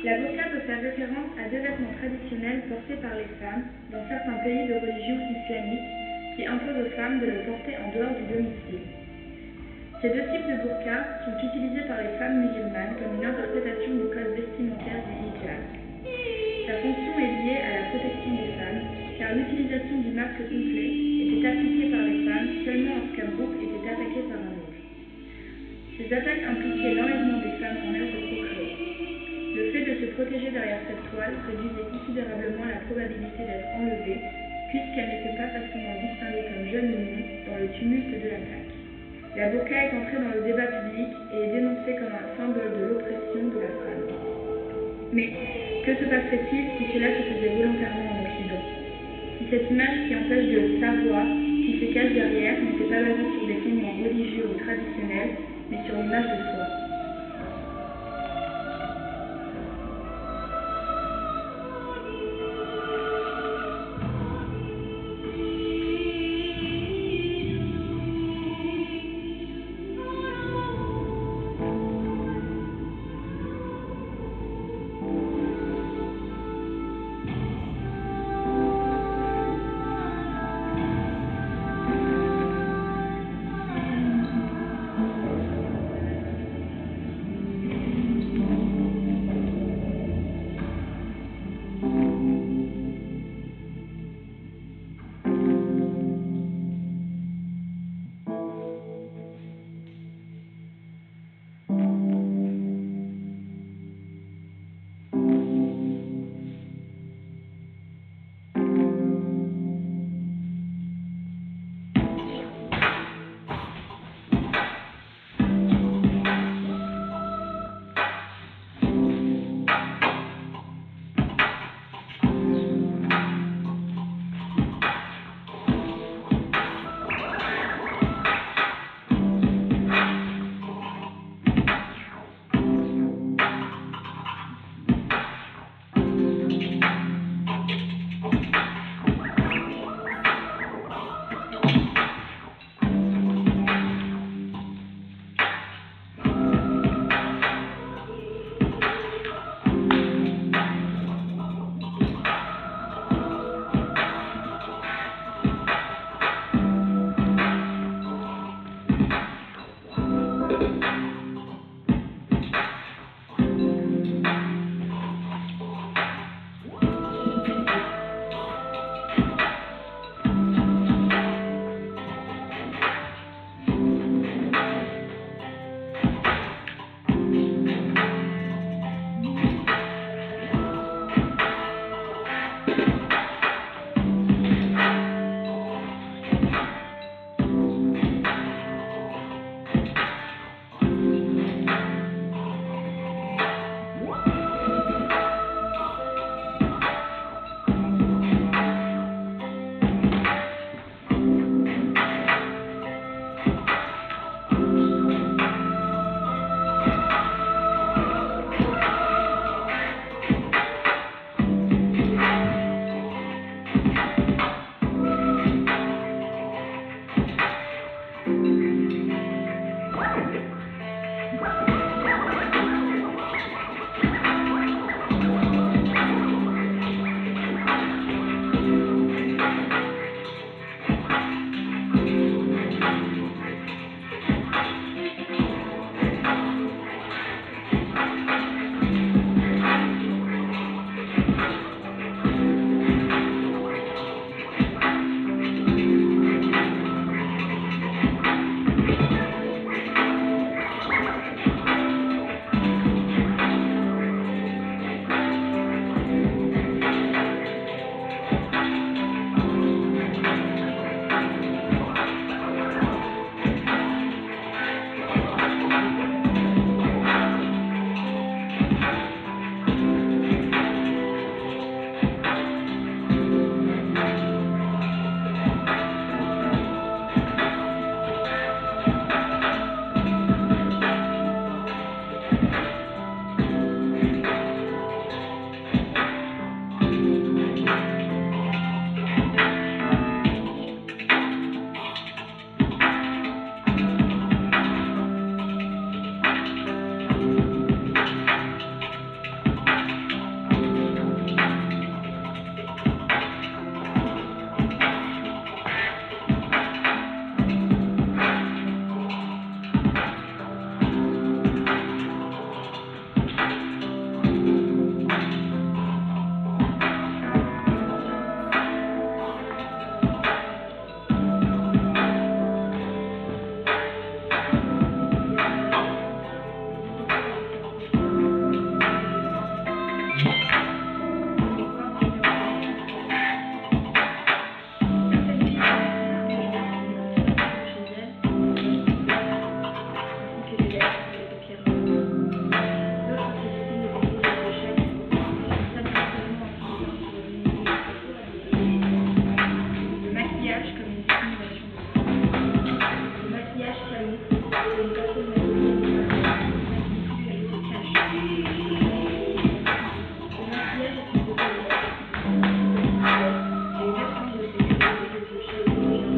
La burqa peut faire référence à deux vêtements traditionnels portés par les femmes dans certains pays de religion islamique qui imposent aux femmes de le porter en dehors du domicile. Ces deux types de burqa sont utilisés par les femmes musulmanes comme une interprétation du code vestimentaire du hijab. Sa fonction est liée à la protection des femmes, car l'utilisation du masque complet était appliquée par les femmes seulement lorsqu'un groupe était attaqué par un autre. Ces attaques impliquaient l'enlèvement des femmes en âge de procréer. Le fait de se protéger derrière cette toile réduisait considérablement la probabilité d'être enlevée, puisqu'elle n'était pas facilement distinguée comme jeune ou non dans le tumulte de l'attaque. La burqa est entrée dans le débat public et est dénoncée comme un symbole de l'oppression de la femme. Mais que se passerait-il si cela se faisait volontairement en Occident? Si cette image qui empêche de savoir, qui se cache derrière, n'était pas basée sur des fondements religieux ou traditionnels, mais sur l'image de soi? maquillage comme une dissimulation de soi. Le maquillage camoufle et une personne maquillée elle se cache. Le maquillage est une beauté et une absence de sécurité que ce chien est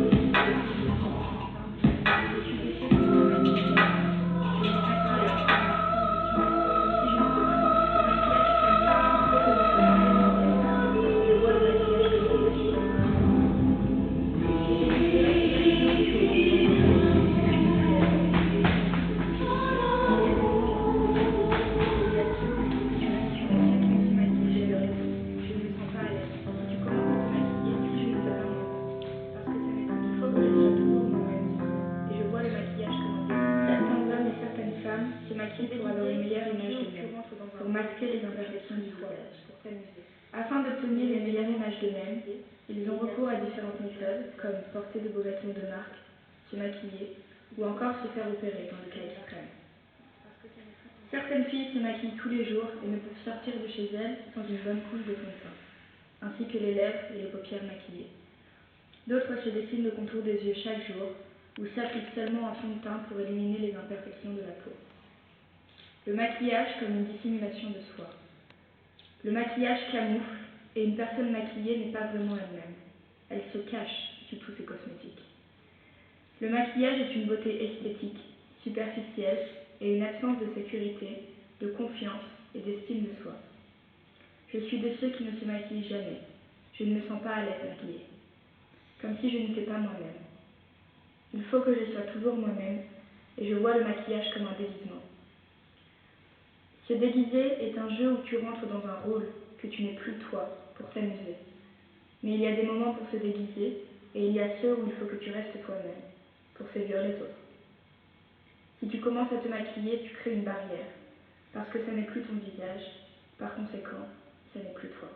se maquillent pour avoir une meilleure image d'eux-mêmes, pour masquer les imperfections du visage. Afin d'obtenir une meilleure image d'eux-mêmes, ils ont recours à différentes méthodes, comme porter de beaux vêtements de marque, se maquiller, ou encore se faire opérer dans le cas extrême. Certaines filles se maquillent tous les jours et ne peuvent sortir de chez elles sans une bonne couche de fond de teint, ainsi que les lèvres et les paupières maquillées. D'autres se dessinent le contour des yeux chaque jour, ou s'appliquent seulement un fond de teint pour éliminer les imperfections de la peau. Le maquillage comme une dissimulation de soi. Le maquillage camoufle et une personne maquillée n'est pas vraiment elle-même. Elle se cache sous tous ses cosmétiques. Le maquillage est une beauté esthétique, superficielle et une absence de sécurité, de confiance et d'estime de soi. Je suis de ceux qui ne se maquillent jamais. Je ne me sens pas à l'aise maquillée. Comme si je n'étais pas moi-même. Il faut que je sois toujours moi-même et je vois le maquillage comme un déguisement. Se déguiser est un jeu où tu rentres dans un rôle que tu n'es plus toi pour t'amuser. Mais il y a des moments pour se déguiser et il y a ceux où il faut que tu restes toi-même pour séduire les autres. Si tu commences à te maquiller, tu crées une barrière parce que ce n'est plus ton visage, par conséquent, ce n'est plus toi.